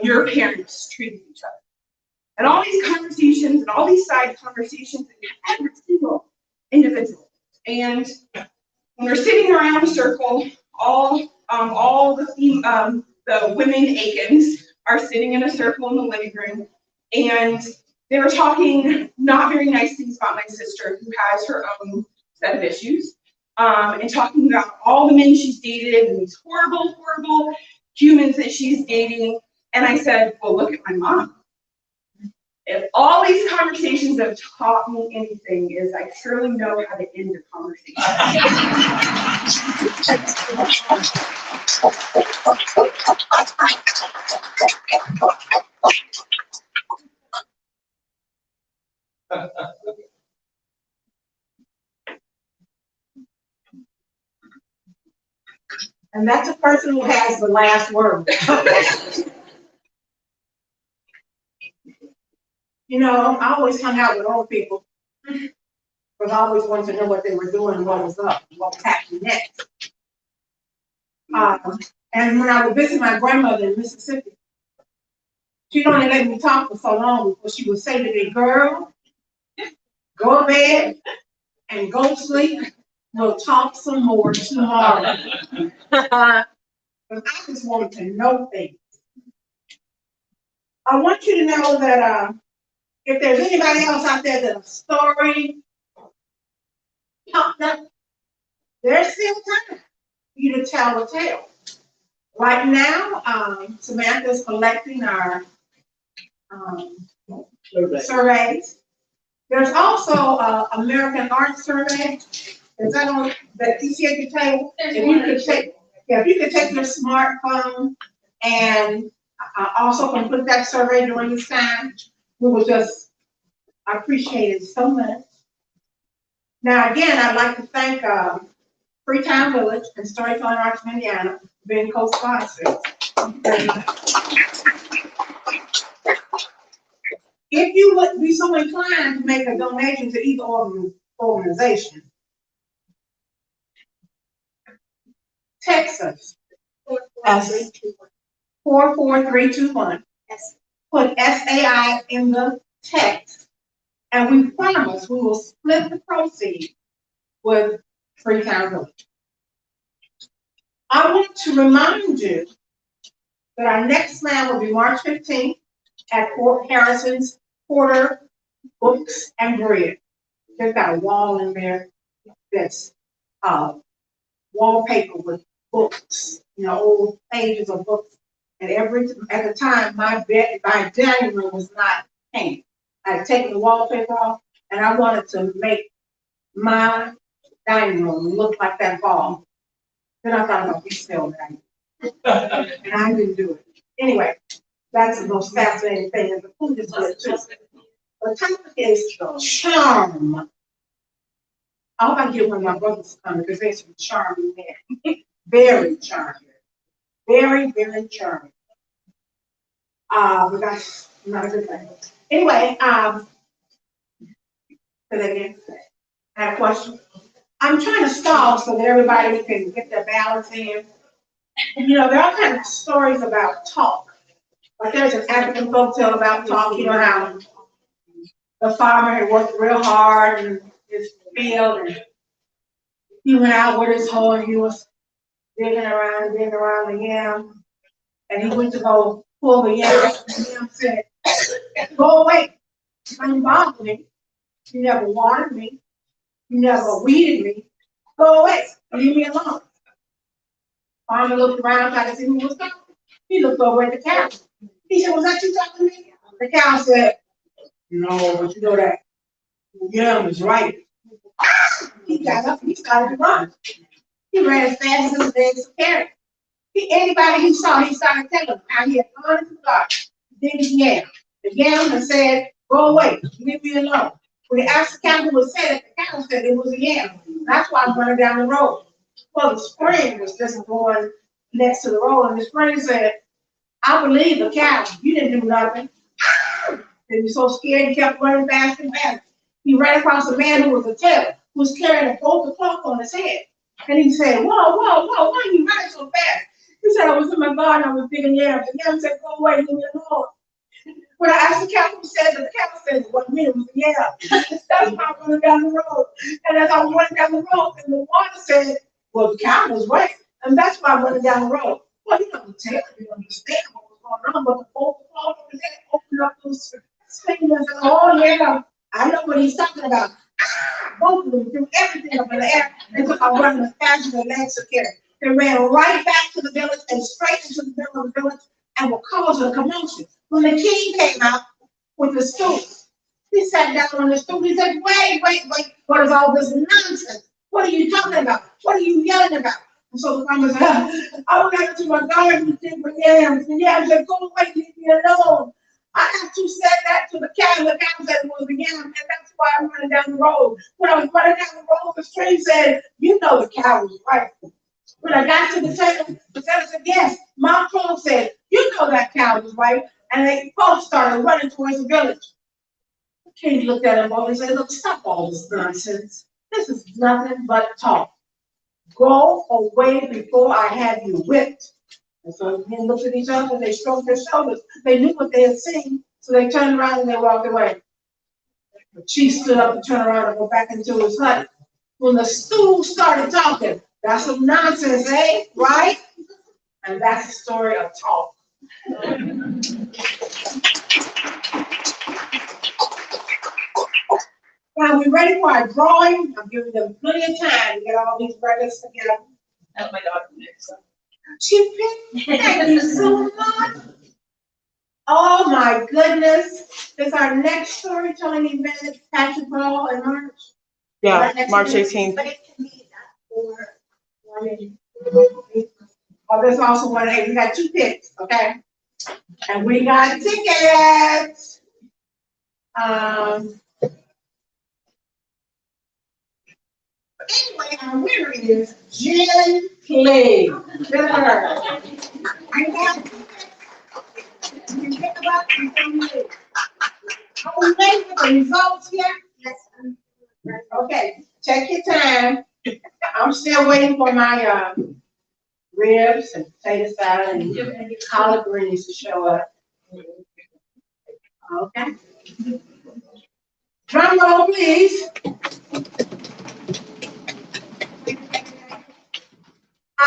your parents treated each other. And all these conversations and all these side conversations in every single individual. And when we're sitting around a circle, all the women Aikens are sitting in a circle in the living room, and they were talking not very nice things about my sister, who has her own set of issues, and talking about all the men she's dated and these horrible, horrible humans that she's dating. And I said, well, look at my mom. If all these conversations have taught me anything, is I surely know how to end a conversation. And that's a person who has the last word. You know, I always hung out with old people, because I always wanted to know what they were doing, what was up, what was happening next. And when I would visit my grandmother in Mississippi, she'd only let me talk for so long before she would say to me, girl, go to bed and go to sleep. We'll talk some more tomorrow. Because I just wanted to know things. I want you to know that if there's anybody else out there that's a story, there's still time for you to tell a tale. Right now, Samantha's collecting our surveys. There's also American Art Survey. Is that on that you see at the table? If you could take your smartphone and also complete that survey during this time, we will just appreciate it so much. Now, again, I'd like to thank Freetown Village and Storytelling Arts of Indiana for being co-sponsors. If you would be so inclined to make a donation to either organization, text us. 44321. Put SAI in the text, and we promise we will split the proceeds with Freetown Village. I want to remind you that our next slam will be March 15th at Fort Harrison's Porter Books and Bread. They've got a wall in there that's wallpaper with books, you know, old pages of books. And at the time, my dining room was not painted. I had taken the wallpaper off, and I wanted to make my dining room look like that ball. Then I thought about resale that, and I didn't do it. Anyway, that's the most fascinating thing, and the food is good too. The topic is charm. I hope I get one of my brothers to come because they're some charming men. Very charming. Very, very charming. But that's not a good thing. Anyway, say that again. I have a question. I'm trying to stall so that everybody can get their balance in. You know, there are all kinds of stories about talk. Like there's an African folktale about talk, you know, how the farmer had worked real hard in his field, and he went out with his hoe and he was digging around the yam, and he went to go pull the yam, and the yam said, go away, don't bother me, you never watered me, you never weeded me, go away, leave me alone. Farmer looked around, tried to see who was talking. He looked over at the cow. He said, was that you talking to me? The cow said, no, but you know that yam is right. He got up and he started to run. He ran as fast as his legs could carry. Anybody he saw, he started telling him how he had gone to the garden, digging the yam. The yam had said, go away, leave me alone. When he asked the cow who was said it, the cow said it was a yam. That's why I'm running down the road. Well, the spring was just going next to the road, and the spring said, I believe the cow, you didn't do nothing. He was so scared, he kept running fast and fast. He ran across a man who was a tailor, who was carrying a bolt of cloth on his head. And he said, whoa, whoa, whoa, why are you running so fast? He said, I was in my garden, I was digging yams. The yam said, go away, leave me alone. When I asked the cow who said, the cow said, it wasn't me, it was the yam. That's why I'm running down the road. And as I was running down the road, and the water said, well, the cow was right. And that's why I'm running down the road. Well, you know, the tailor didn't understand what was going on, but the bolt of cloth on his head opened up those fingers and said, oh, yeah, I know what he's talking about. Both of them threw everything up in the air and took a run as fast as their legs could carry. They ran right back to the village and straight into the middle of the village and were causing a commotion. When the king came out with the stool, he sat down on the stool. He said, wait, what is all this nonsense? What are you talking about? What are you yelling about? And so the farmer said, I went out to my garden to dig for yams. And yams said, go away, leave me alone. I have to say that to the cow. The cow said it was the yam, and that's why I'm running down the road. When I was running down the road, the stream said, you know the cow was right. When I got to the tailor said, yes, my phone said, you know that cow was right. And they both started running towards the village. The king looked at them both and said, look, stop all this nonsense. This is nothing but talk. Go away before I have you whipped. And so the men looked at each other and they stroked their shoulders. They knew what they had seen, so they turned around and they walked away. The chief stood up to turn around and go back into his hut. When the stool started talking, that's some nonsense, eh? Right? And that's the story of talk. Now we're ready for our drawing. I'm giving them plenty of time to get all these records together. That's my daughter next. She picked. Thank you so much. Oh my goodness. Is our next storytelling event Patrick Ball in March? Yeah, March 18th. But it can be that or one. Oh, there's also one. We got 2 picks, okay? And we got tickets. Anyway, our winner is Jen Clay. Good her. You pick them up and come in. Are we ready for the results here? Yes. Okay, check your time. I'm still waiting for my ribs and potato salad and collard greens to show up. Okay. Drum roll, please.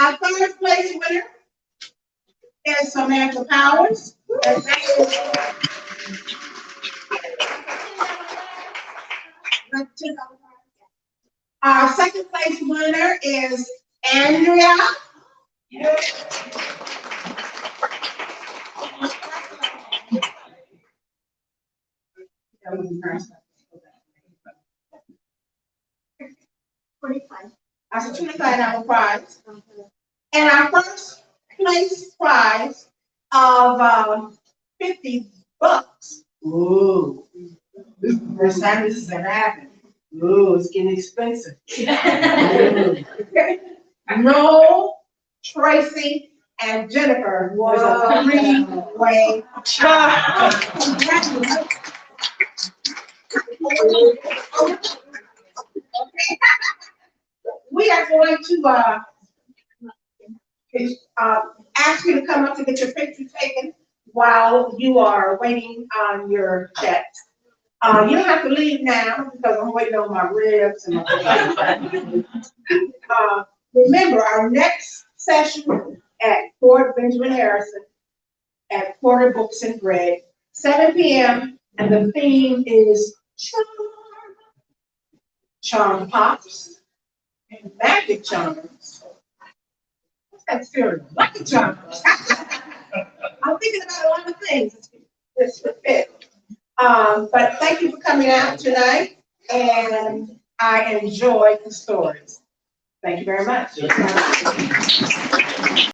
Our third place winner is Samantha Powers. Our second place winner is Andrea. That's a $25 prize. And our first place prize of $50. Ooh. First time this is gonna happen. Ooh, it's getting expensive. No, Tracy and Jennifer was a 3-way tie. We are going to ask you to come up to get your picture taken while you are waiting on your check. You don't have to leave now because I'm waiting on my ribs and my remember, our next session at Fort Benjamin Harrison at Porter Books and Bread, 7 p.m. and the theme is Charm Pops and Magic Charms. What's that cereal? Lucky Charms. I'm thinking about a lot of things. This would fit. But thank you for coming out tonight, and I enjoyed the stories. Thank you very much.